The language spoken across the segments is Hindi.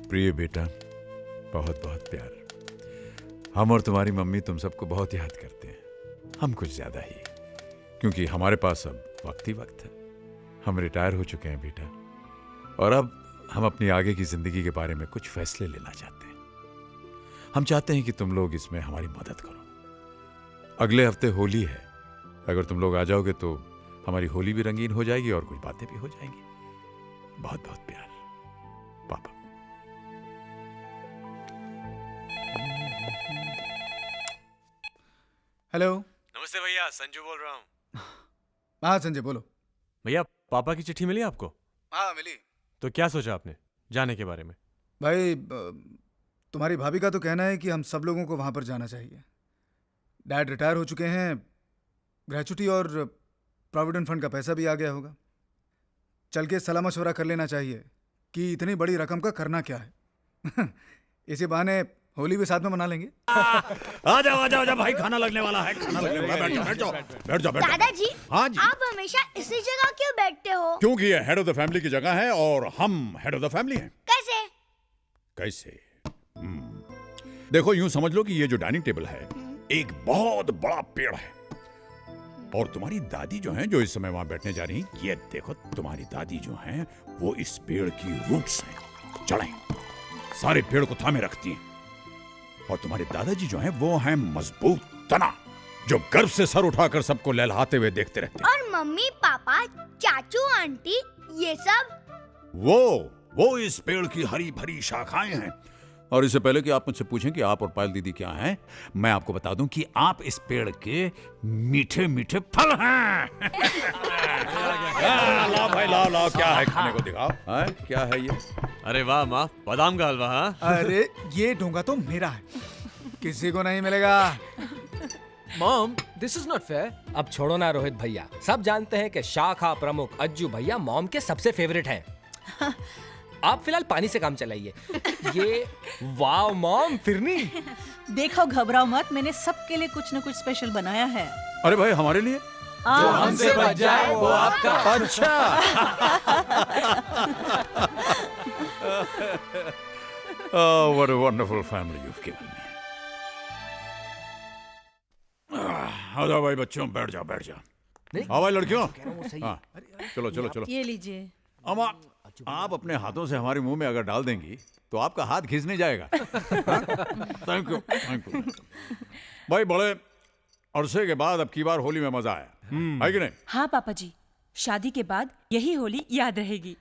प्रिय बेटा, बहुत बहुत प्यार। हम और तुम्हारी मम्मी तुम सबको बहुत याद करते हैं, हम कुछ ज्यादा ही, क्योंकि हमारे पास अब वक्त ही वक्त है। हम रिटायर हो चुके हैं बेटा, और अब हम अपनी आगे की जिंदगी के बारे में कुछ फैसले लेना चाहते हैं। हम चाहते हैं कि तुम लोग इसमें हमारी मदद करो। अगले हफ्ते होली है, अगर तुम लोग आ जाओगे तो हमारी होली भी रंगीन हो जाएगी और कुछ बातें भी हो जाएंगी। बहुत बहुत प्यार, पापा। हेलो। नमस्ते भैया, संजू बोल रहा हूँ। हाँ संजय बोलो। भैया, पापा की चिट्ठी मिली आपको? हाँ मिली। तो क्या सोचा आपने जाने के बारे में? भाई तुम्हारी भाभी का तो कहना है कि हम सब लोगों को वहां पर जाना चाहिए। डैड रिटायर हो चुके हैं, ग्रेचुटी और प्रोविडेंट फंड का पैसा भी आ गया होगा। चल के सलाह मशवरा कर लेना चाहिए कि इतनी बड़ी रकम का करना क्या है। इसी बहाने होली भी साथ में मना लेंगे। आ जाओ भाई, खाना लगने वाला है, खाना लगने वाला है। बैठ जाओ। दादाजी, हाँ जी। आप हमेशा इसी जगह क्यों बैठते हो? क्योंकि ये हेड ऑफ द फैमिली की जगह है और हम हेड ऑफ द फैमिली हैं। कैसे? देखो, यूं समझ लो कि ये जो डाइनिंग टेबल है एक बहुत बड़ा पेड़ है, और तुम्हारी दादी जो हैं, जो इस समय वहां बैठने जा रही, ये देखो, तुम्हारी दादी जो हैं वो इस पेड़ की रूट्स हैं, जड़ें सारे पेड़ को थामे रखती हैं। और तुम्हारे दादाजी जो हैं वो हैं मजबूत तना, जो गर्व से सर उठाकर सबको लहलहाते हुए देखते रहते हैं। और मम्मी पापा चाचू आंटी ये सब? वो इस पेड़ की हरी भरी शाखाएं हैं। और इससे पहले कि आप मुझसे पूछें कि आप और पायल दीदी क्या हैं, मैं आपको बता दूं कि आप इस पेड़ के मीठे मीठे फल हैं। लाओ भाई, लाओ, क्या है खाने को दिखाओ। क्या है ये? अरे वाह माँ, बादाम का हलवा। हाँ, अरे ये डोंगा तो मेरा है, किसी को नहीं मिलेगा। Mom, this is not fair. अब छोड़ो ना रोहित भैया, सब जानते हैं कि शाखा प्रमुख अज्जू भैया मॉम के सबसे फेवरेट हैं। आप फिलहाल पानी से काम चलाइए। ये वाव मॉम, फिरनी। देखो घबराओ मत, मैंने सबके लिए कुछ न कुछ स्पेशल बनाया है। अरे भाई, हमारे लिए? जो हमसे बच जाए वो आपका। अच्छा। Oh, what a wonderful family you've given me. आ जाओ भाई बच्चों, बैठ जाओ। हाँ भाई लड़कियों, हाँ, चलो। ये लीजिए। अम्मा, आप अपने हाथों से हमारे मुंह में अगर डाल देंगी तो आपका हाथ घिस नहीं जाएगा। Thank you. भाई, बड़े अरसे के बाद अब की बार होली में मजा आया है कि नहीं? हाँ पापा जी, शादी के बाद यही होली याद रहेगी।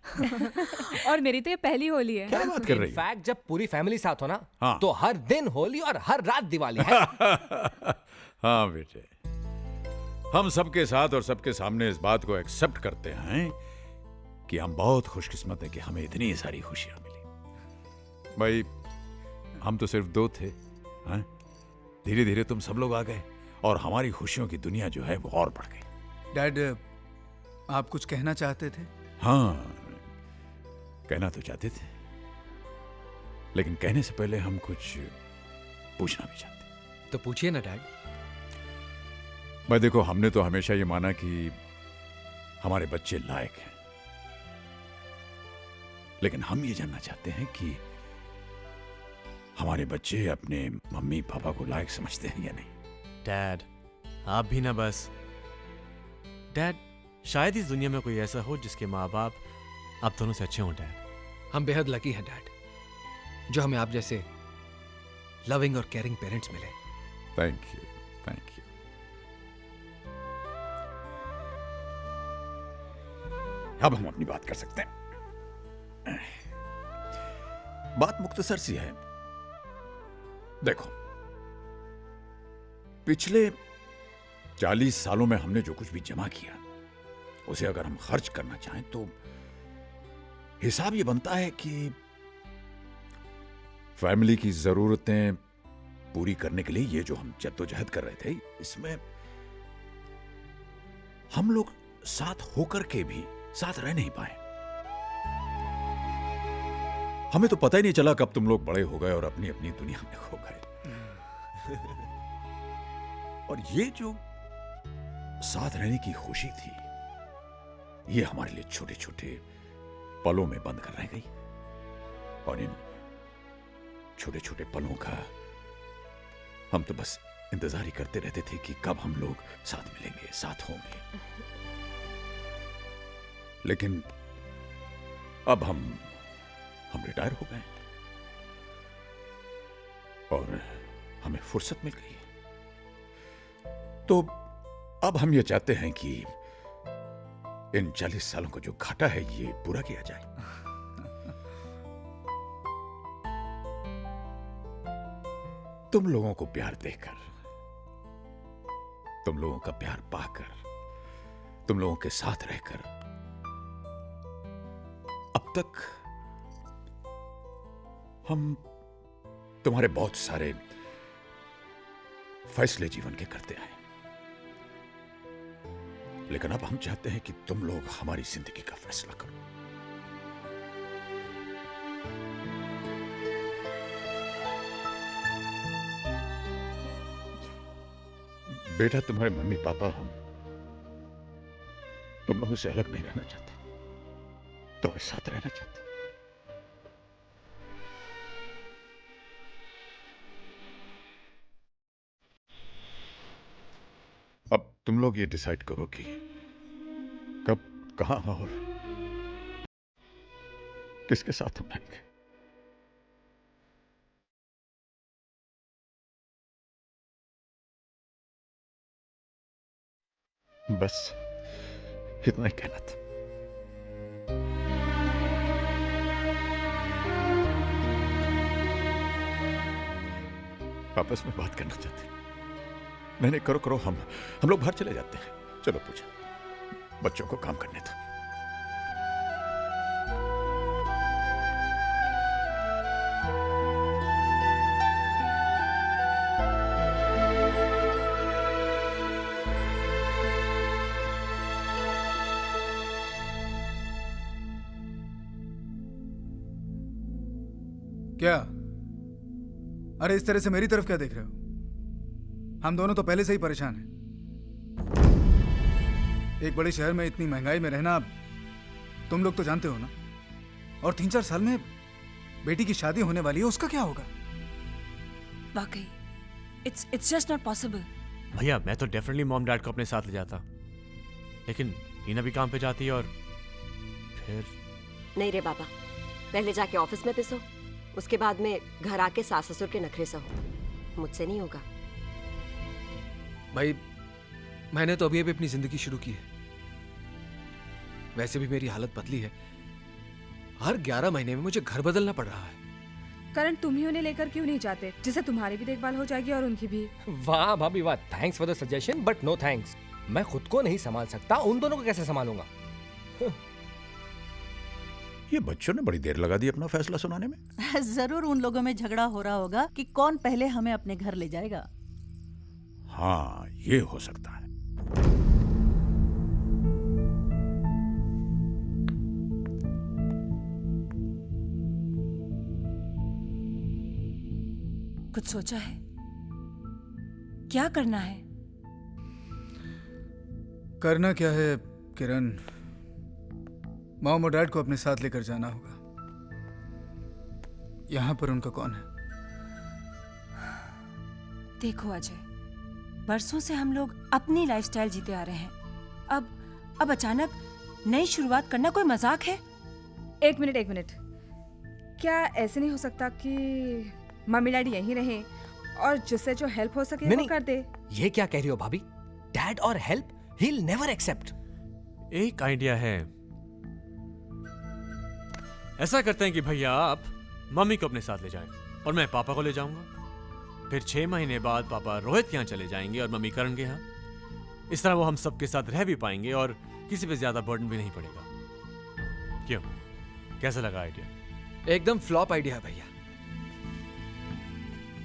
और मेरी तो ये पहली होली है। क्या बात कर रही है? इनफैक्ट जब पूरी फैमिली साथ हो ना, हाँ। तो हर दिन होली और हर रात दिवाली है। हाँ बेटे, हम सबके साथ और सबके सामने इस बात को एक्सेप्ट करते हैं कि हम बहुत खुशकिस्मत हैं कि हमें इतनी सारी खुशियां मिली। भाई, हम तो सिर्फ दो थे, हैं? धीरे धीरे तुम सब लोग आ गए और हमारी खुशियों की दुनिया जो है वो और बढ़ गई। डैड, आप कुछ कहना चाहते थे? हाँ, कहना तो चाहते थे, लेकिन कहने से पहले हम कुछ पूछना भी चाहते। तो पूछिए ना डैड। भाई देखो, हमने तो हमेशा ये माना कि हमारे बच्चे लायक हैं, लेकिन हम ये जानना चाहते हैं कि हमारे बच्चे अपने मम्मी पापा को लायक समझते हैं या नहीं। डैड, आप भी ना बस। डैड, शायद इस दुनिया में कोई ऐसा हो जिसके माँ बाप आप दोनों से अच्छे हों। डैड, हम बेहद लकी हैं डैड, जो हमें आप जैसे लविंग और केयरिंग पेरेंट्स मिले। Thank you. अब हम अपनी बात कर सकते हैं। बात मुख्तसर सी है। देखो, पिछले 40 सालों में हमने जो कुछ भी जमा किया, उसे अगर हम खर्च करना चाहें तो हिसाब ये बनता है कि फैमिली की जरूरतें पूरी करने के लिए ये जो हम जद्दोजहद कर रहे थे, इसमें हम लोग साथ होकर के भी साथ रह नहीं पाए। हमें तो पता ही नहीं चला कब तुम लोग बड़े हो गए और अपनी अपनी दुनिया में खो गए। और ये जो साथ रहने की खुशी थी, ये हमारे लिए छोटे छोटे पलों में बंद कर रह गई। और इन छोटे छोटे पलों का हम तो बस इंतजार ही करते रहते थे कि कब हम लोग साथ मिलेंगे, साथ होंगे। लेकिन अब हम रिटायर हो गए और हमें फुर्सत मिल गई है। तो अब हम ये चाहते हैं कि इन 40 सालों का जो घाटा है ये पूरा किया जाए। तुम लोगों को प्यार देकर, तुम लोगों का प्यार पाकर, तुम लोगों के साथ रहकर अब तक हम तुम्हारे बहुत सारे फैसले जीवन के करते आए, लेकिन अब हम चाहते हैं कि तुम लोग हमारी जिंदगी का फैसला करो। बेटा, तुम्हारे मम्मी पापा हम तुम लोगों से अलग नहीं रहना चाहते, तुम्हारे साथ रहना चाहते। अब तुम लोग ये डिसाइड करो कि कब, कहां और किसके साथ हम रहेंगे। बस इतना ही कहना था। आपस में बात करना चाहते। नहीं, करो, हम लोग बाहर चले जाते हैं। चलो पूजा, बच्चों को काम करने दो। क्या? अरे इस तरह से मेरी तरफ क्या देख रहे हो? हम दोनों तो पहले से ही परेशान हैं। एक बड़े शहर में इतनी महंगाई में रहना तुम लोग तो जानते हो ना। और 3-4 साल में बेटी की शादी होने वाली है, उसका क्या होगा? वाकई इट्स जस्ट नॉट पॉसिबल। भैया मैं तो डेफिनेटली मॉम डैड को अपने साथ ले जाता, लेकिन हीना भी काम पे जाती है और फिर। नहीं रे बाबा, पहले जाके ऑफिस में पिसो, उसके बाद में घर आके सास ससुर के नखरे सहो। मुझसे नहीं होगा भाई। मैंने तो अभी अपनी जिंदगी शुरू की है। वैसे भी मेरी हालत पतली है। हर 11 महीने में मुझे घर बदलना पड़ रहा है। करण, तुम ही उन्हें लेकर क्यों नहीं जाते, जिससे तुम्हारी भी देखभाल हो जाएगी और उनकी भी। वाह भाभी वाह, thanks for the suggestion but no thanks. मैं खुद को नहीं संभाल सकता, उन दोनों को कैसे संभालूंगा? ये बच्चों ने बड़ी देर लगा दी अपना फैसला सुनाने में। जरूर उन लोगों में झगड़ा हो रहा होगा कि कौन पहले हमें अपने घर ले जाएगा। हाँ, ये हो सकता है। कुछ सोचा है? क्या करना है? करना क्या है किरण, मॉम और डैड को अपने साथ लेकर जाना होगा। यहां पर उनका कौन है? देखो अजय, बरसों से हम लोग अपनी लाइफस्टाइल जीते आ रहे हैं। अब अचानक नई शुरुआत करना कोई मजाक है? एक मिनट, क्या ऐसे नहीं हो सकता कि मम्मी डैडी यहीं रहें और जिससे जो हेल्प हो सके वो कर दे? ये क्या कह रही हो भाभी? डैड और help he will never accept. एक आइडिया है, ऐसा करते हैं कि भैया आप मम्मी को अपने साथ ले जाएं और मैं पापा को ले जाऊंगा। फिर 6 महीने बाद पापा रोहित के यहाँ चले जाएंगे और मम्मी करण के यहाँ। इस तरह वो हम सबके साथ रह भी पाएंगे और किसी पे ज्यादा बर्डन भी नहीं पड़ेगा। क्यों, कैसा लगा आइडिया? एकदम फ्लॉप आइडिया है भैया।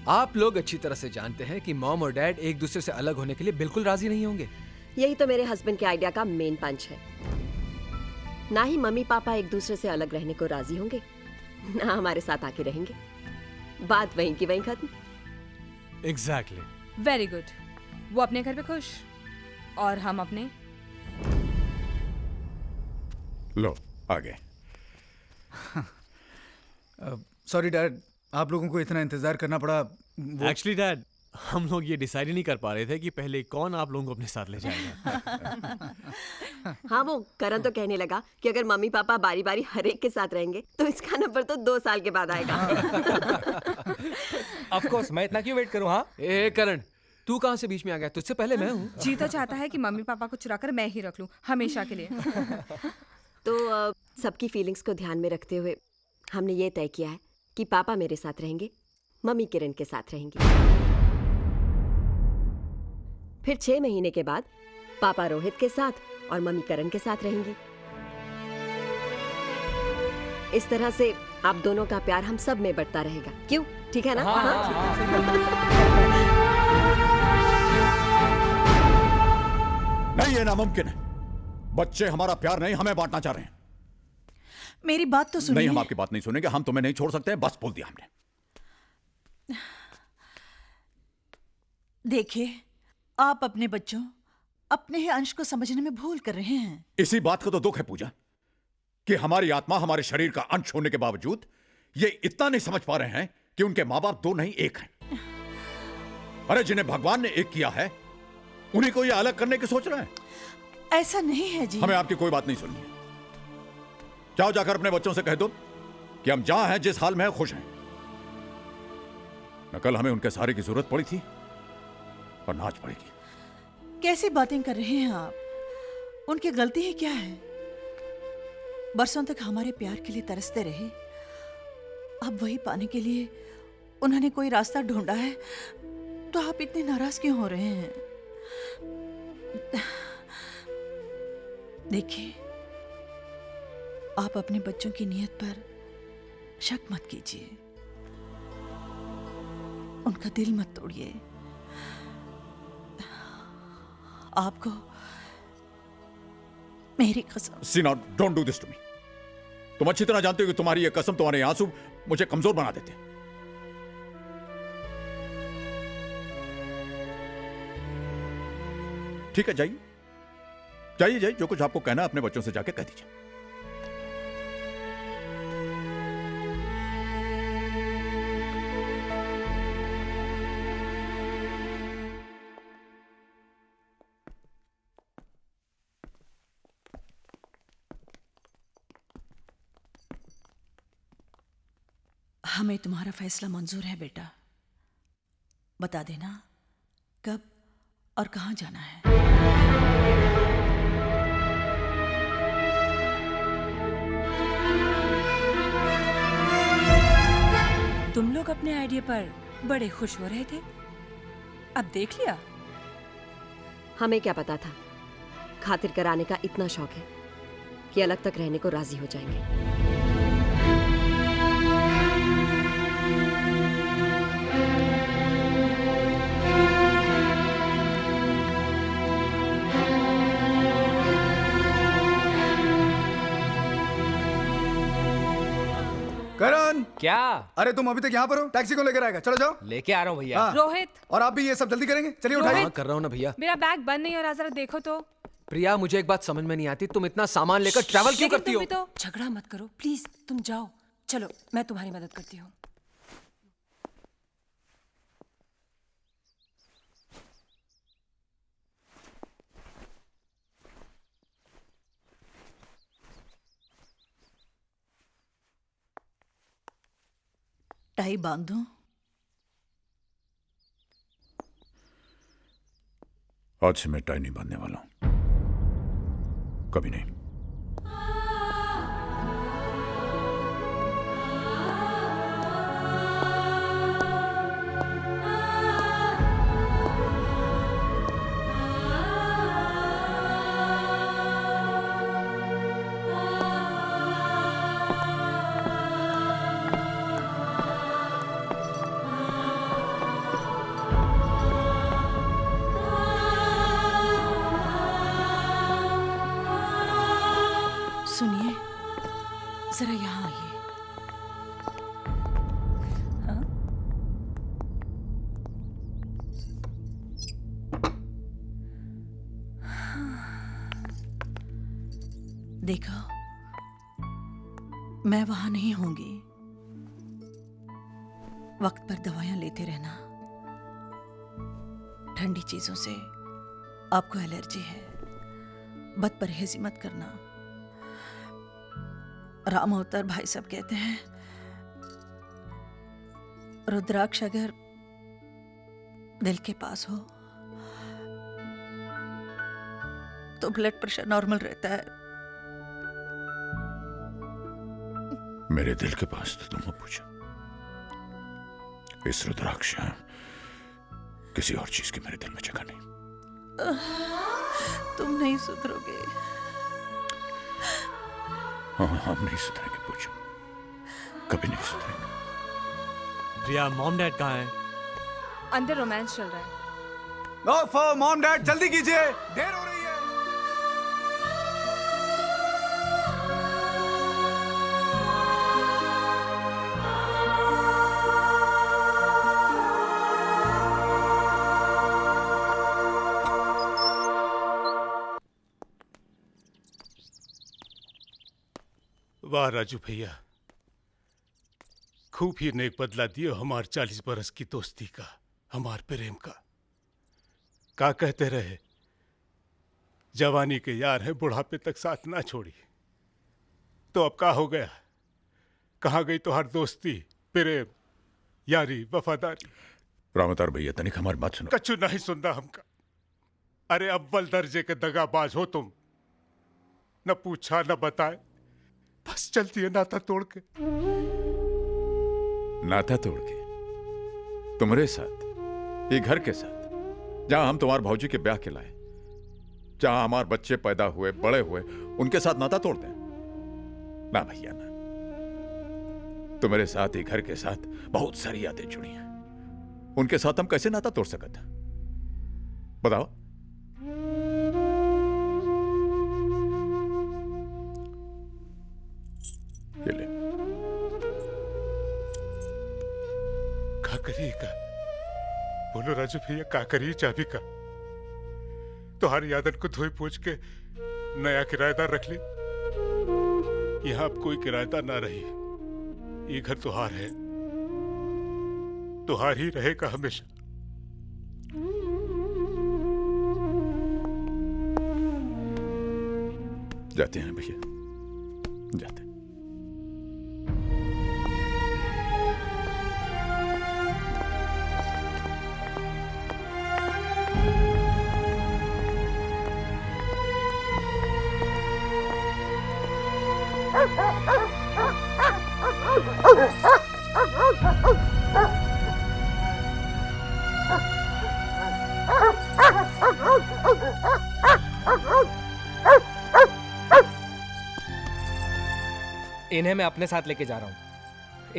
आप लोग अच्छी तरह से जानते हैं कि मॉम और डैड एक दूसरे से अलग होने के लिए बिल्कुल राजी नहीं होंगे। यही तो मेरे हस्बैंड के आइडिया का मेन पंच है। ना ही मम्मी पापा एक दूसरे से अलग रहने को राजी होंगे, ना हमारे साथ आके रहेंगे। बात वहीं की वहीं खत्म। एग्जैक्टली। Very good. वो अपने घर पे खुश और हम अपने। लो आ गए। सॉरी डैड, आप लोगों को इतना इंतजार करना पड़ा। एक्चुअली डैड, हम लोग ये डिसाइड ही नहीं कर पा रहे थे कि पहले कौन आप लोगों को अपने साथ ले जाएगा। हाँ, वो करण तो कहने लगा कि अगर मम्मी पापा बारी बारी हर एक के साथ रहेंगे तो इसका नंबर तो 2 साल के बाद आएगा। ऑफ कोर्स, मैं इतना क्यों वेट करूं? हाँ ए करण, तू कहाँ से बीच में आ गया? तुझसे पहले मैं हूँ। जी तो चाहता है कि मम्मी पापा को चुराकर मैं ही रख लूं हमेशा के लिए। तो सबकी फीलिंग्स को ध्यान में रखते हुए हमने ये तय किया है कि पापा मेरे साथ रहेंगे, मम्मी किरण के साथ रहेंगी। फिर 6 महीने के बाद पापा रोहित के साथ और मम्मी करण के साथ रहेंगी। इस तरह से आप दोनों का प्यार हम सब में बढ़ता रहेगा। क्यों? ठीक है ना? नहीं, ये नामुमकिन है। बच्चे हमारा प्यार नहीं, हमें बांटना चाह रहे हैं। मेरी बात तो सुनिए। नहीं, हम आपकी बात नहीं सुनेंगे। हम तुम्हें नहीं छोड़ सकते हैं, बस बोल दिया हमने। देखिए, आप अपने बच्चों, अपने ही अंश को समझने में भूल कर रहे हैं। इसी बात का तो दुख है पूजा कि हमारी आत्मा हमारे शरीर का अंश होने के बावजूद ये इतना नहीं समझ पा रहे हैं कि उनके माँ बाप 2 नहीं 1 हैं। अरे, जिन्हें भगवान ने एक किया है उन्हीं को ये अलग करने की सोच रहे हैं। ऐसा नहीं है जी। हमें आपकी कोई बात नहीं सुननी है। जाओ, जाकर अपने बच्चों से कह दो कि हम जहां हैं, जिस हाल में हैं, खुश हैं। न कल हमें उनके सहारे की जरूरत पड़ी थी और ना आज पड़ेगी। कैसी बातें कर रहे हैं आप? उनकी गलती ही क्या है? बरसों तक हमारे प्यार के लिए तरसते रहे, अब वही पाने के लिए उन्होंने कोई रास्ता ढूंढा है, तो आप इतने नाराज क्यों हो रहे हैं? देखिए, आप अपने बच्चों की नीयत पर शक मत कीजिए, उनका दिल मत तोड़िए। आपको मेरी कसम। सीना, don't do this to me. तुम अच्छी तरह जानते हो कि तुम्हारी ये कसम, तुम्हारे आंसू मुझे कमजोर बना देते हैं। ठीक है, जाइए जाइए जाइए, जो कुछ आपको कहना है अपने बच्चों से जाके कह दीजिए। हमें तुम्हारा फैसला मंजूर है बेटा। बता देना कब और कहां जाना है। तुम लोग अपने आइडिया पर बड़े खुश हो रहे थे, अब देख लिया। हमें क्या पता था खातिर कराने का इतना शौक है कि अलग तक रहने को राजी हो जाएंगे। करण, क्या? अरे तुम अभी तक यहाँ पर हो? टैक्सी को लेकर आएगा, चलो जाओ। लेके आ रहा हूँ भैया। हाँ। रोहित, और आप भी ये सब जल्दी करेंगे? चलिए उठाइए। हाँ, कर रहा हूँ ना भैया। मेरा बैग बंद नहीं हो रहा, जरा देखो तो। प्रिया, मुझे एक बात समझ में नहीं आती, तुम इतना सामान लेकर ट्रैवल क्यों करती हो? तो झगड़ा मत करो प्लीज, तुम जाओ। चलो, मैं तुम्हारी मदद करती हूँ। टाई बांध दूं? आज से मैं टाई नहीं बांधने वाला हूं, कभी नहीं। सुनिए, जरा यहाँ आइए। हाँ? देखो, मैं वहां नहीं होंगी, वक्त पर दवाइयां लेते रहना। ठंडी चीजों से आपको एलर्जी है, बदपरहेजी मत करना। राम अवतार भाई सब कहते हैं रुद्राक्ष अगर दिल के पास हो तो ब्लड प्रेशर नॉर्मल रहता है। मेरे दिल के पास तो तुम पूछो, इस रुद्राक्ष किसी और चीज की मेरे दिल में जगह नहीं। तुम नहीं सुधरोगे। हाँ, हम नहीं सुधरेंगे, पूछो, कभी नहीं सुधरेंगे। प्रिया, मॉम डैड कहाँ हैं? अंदर रोमांस चल रहा है। नो मॉम डैड, जल्दी कीजिए, देर हो रही है। वाह राजू भैया, खूब ही नेक बदला दियो हमार 40 बरस की दोस्ती का, हमार प्रेम का। का कहते रहे, जवानी के यार है बुढ़ापे तक साथ ना छोड़ी। तो अब का हो गया? कहाँ गई तो हर दोस्ती, प्रेम, यारी, वफादारी? रामतार भैया, तनिक हमारी बात सुनो। कछु नहीं सुनना हमका। अरे अव्वल दर्जे के दगाबाज हो तुम, न पूछा न बताए, बस चलती है नाता तोड़ के। नाता तोड़ के? तुम्हारे साथ, ये घर के साथ, जहां हम तुम्हारे भाऊजी के ब्याह के लाए, जहां हमारे बच्चे पैदा हुए, बड़े हुए, उनके साथ नाता तोड़ दें? ना भैया ना। तुम्हारे साथ, ये घर के साथ बहुत सारी यादें जुड़ी हैं, उनके साथ हम कैसे नाता तोड़ सकते? बताओ। ये ले। का करिएगा? बोलो राजू भैया, का करिए चाबी का? तुम्हारी आदत को धोई पूछ के नया किराएदार रख ले। यहां अब कोई किराएदार ना रही, ये घर तुहार है, तुहार ही रहेगा हमेशा। जाते हैं भैया, जाते हैं। इन्हें मैं अपने साथ लेके जा रहा हूं।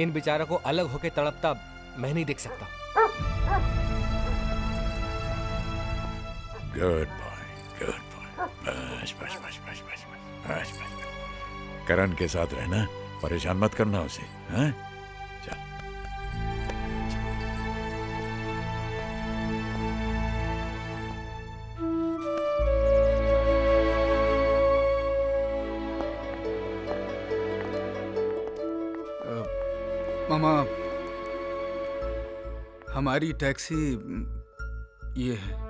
इन बेचारों को अलग होके तड़पता मैं नहीं देख सकता। Good boy, good boy. बस बस बस बस बस बस बस। करण के साथ रहना, परेशान मत करना उसे, हाँ? चल। मामा, हमारी टैक्सी ये है।